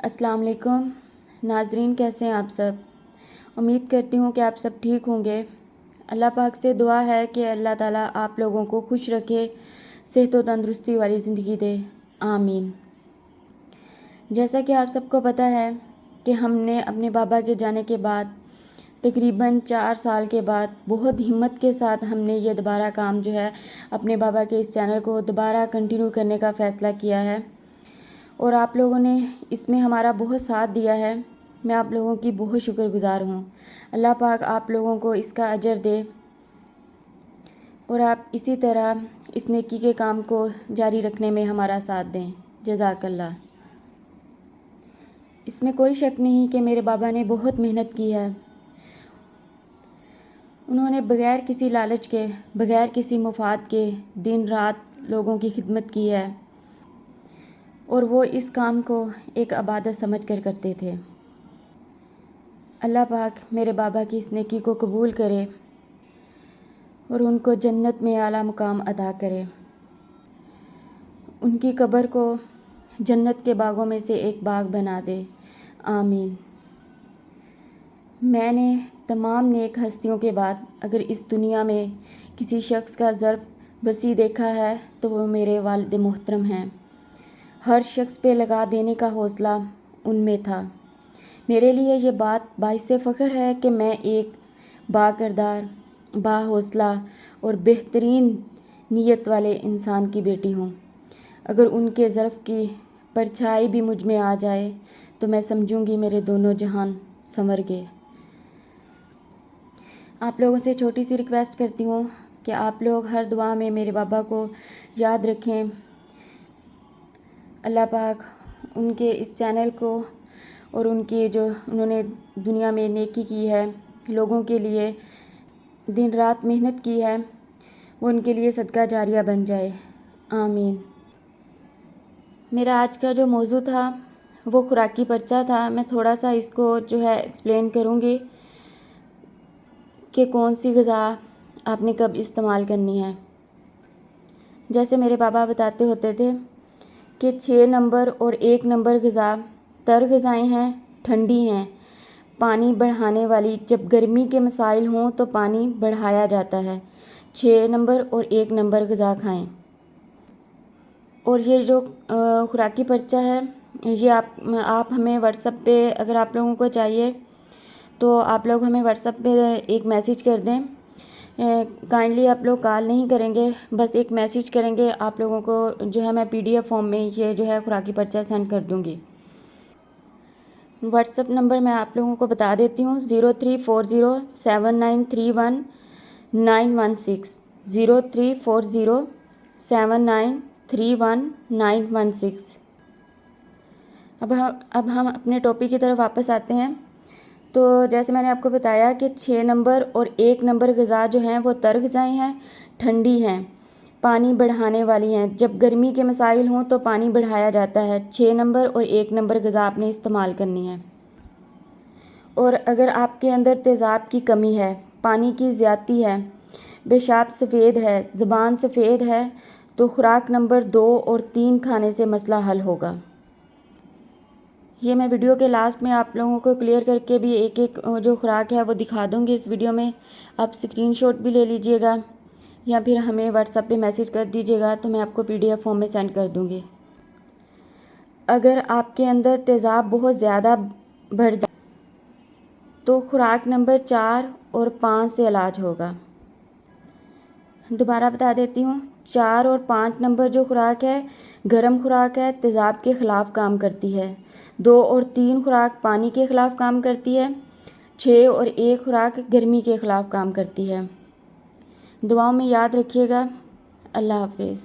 अस्सलाम वालेकुम नाज़रीन, कैसे हैं आप सब। उम्मीद करती हूँ कि आप सब ठीक होंगे। अल्लाह पाक से दुआ है कि अल्लाह ताला आप लोगों को खुश रखे, सेहत व तंदुरुस्ती वाली ज़िंदगी दे, आमीन। जैसा कि आप सबको पता है कि हमने अपने बाबा के जाने के बाद तकरीबन 4 साल के बाद बहुत हिम्मत के साथ हमने ये दोबारा काम जो है अपने बाबा के इस चैनल को दोबारा कंटिन्यू करने का फ़ैसला किया है और आप लोगों ने इसमें हमारा बहुत साथ दिया है। मैं आप लोगों की बहुत शुक्रगुज़ार हूँ। अल्लाह पाक आप लोगों को इसका अजर दे और आप इसी तरह इस नेकी के काम को जारी रखने में हमारा साथ दें। जज़ाकल्लाह। इसमें कोई शक नहीं कि मेरे बाबा ने बहुत मेहनत की है। उन्होंने बग़ैर किसी लालच के, बग़ैर किसी मुफाद के दिन रात लोगों की खिदमत की है और वो इस काम को एक इबादत समझ कर करते थे। अल्लाह पाक मेरे बाबा की इस नेकी को कबूल करे और उनको जन्नत में आला मुकाम अता करे। उनकी कब्र को जन्नत के बागों में से एक बाग बना दे, आमीन। मैंने तमाम नेक हस्तियों के बाद अगर इस दुनिया में किसी शख्स का ज़र्फ़ वसी देखा है तो वो मेरे वालिद मोहतरम हैं। हर शख्स पे लगा देने का हौसला उनमें था। मेरे लिए ये बात बाइसे फ़ख्र है कि मैं एक बाकिरदार, बाहौसला और बेहतरीन नीयत वाले इंसान की बेटी हूँ। अगर उनके ज़र्फ़ की परछाई भी मुझ में आ जाए तो मैं समझूंगी मेरे दोनों जहान संवर गए। आप लोगों से छोटी सी रिक्वेस्ट करती हूँ कि आप लोग हर दुआ में मेरे बाबा को याद रखें। अल्लाह पाक उनके इस चैनल को और उनकी जो उन्होंने दुनिया में नेकी की है, लोगों के लिए दिन रात मेहनत की है, वो उनके लिए सदका जारिया बन जाए, आमीन। मेरा आज का जो मौजू था वो खुराकी पर्चा था। मैं थोड़ा सा इसको जो है एक्सप्लेन करूँगी कि कौन सी ग़िज़ा आपने कब इस्तेमाल करनी है। जैसे मेरे बाबा बताते होते थे कि 6 नंबर और 1 नंबर ग़िज़ा तर ग़िज़ाएँ हैं, ठंडी हैं, पानी बढ़ाने वाली। जब गर्मी के मसाइल हों तो पानी बढ़ाया जाता है। 6 नंबर और 1 नंबर ग़िज़ा खाएँ। और ये जो खुराकी पर्चा है ये आप हमें व्हाट्सएप पे, अगर आप लोगों को चाहिए तो आप लोग हमें व्हाट्सएप पे एक मैसेज कर दें। काइंडली आप लोग कॉल नहीं करेंगे, बस एक मैसेज करेंगे। आप लोगों को जो है मैं PDF फॉर्म में ये जो है खुराकी पर्चा सेंड कर दूँगी। व्हाट्सएप नंबर मैं आप लोगों को बता देती हूँ, 034079319116, 034079319116। अब हम अपने टॉपिक की तरफ वापस आते हैं। तो जैसे मैंने आपको बताया कि 6 नंबर और 1 नंबर ग़िज़ा जो हैं वो तर ग़िज़ाएँ हैं, ठंडी हैं, पानी बढ़ाने वाली हैं। जब गर्मी के मसाइल हों तो पानी बढ़ाया जाता है। 6 नंबर और 1 नंबर ग़िज़ा आपने इस्तेमाल करनी है। और अगर आपके अंदर तेज़ाब की कमी है, पानी की ज़्यादती है, पेशाब सफ़ेद है, ज़ुबान सफ़ेद है, तो खुराक नंबर 2 और 3 खाने से मसला हल होगा। ये मैं वीडियो के लास्ट में आप लोगों को क्लियर करके भी एक एक जो खुराक है वो दिखा दूँगी इस वीडियो में। आप स्क्रीनशॉट भी ले लीजिएगा या फिर हमें व्हाट्सएप पे मैसेज कर दीजिएगा तो मैं आपको PDF फॉर्म में सेंड कर दूँगी। अगर आपके अंदर तेज़ाब बहुत ज़्यादा बढ़ जाए तो खुराक नंबर 4 और 5 से इलाज होगा। दोबारा बता देती हूँ, 4 और 5 नंबर जो खुराक है गर्म खुराक है, तेज़ाब के ख़िलाफ़ काम करती है। 2 और 3 खुराक पानी के ख़िलाफ़ काम करती है। 6 और 1 खुराक गर्मी के ख़िलाफ़ काम करती है। दुआओं में याद रखिएगा। अल्लाह हाफ़िज़।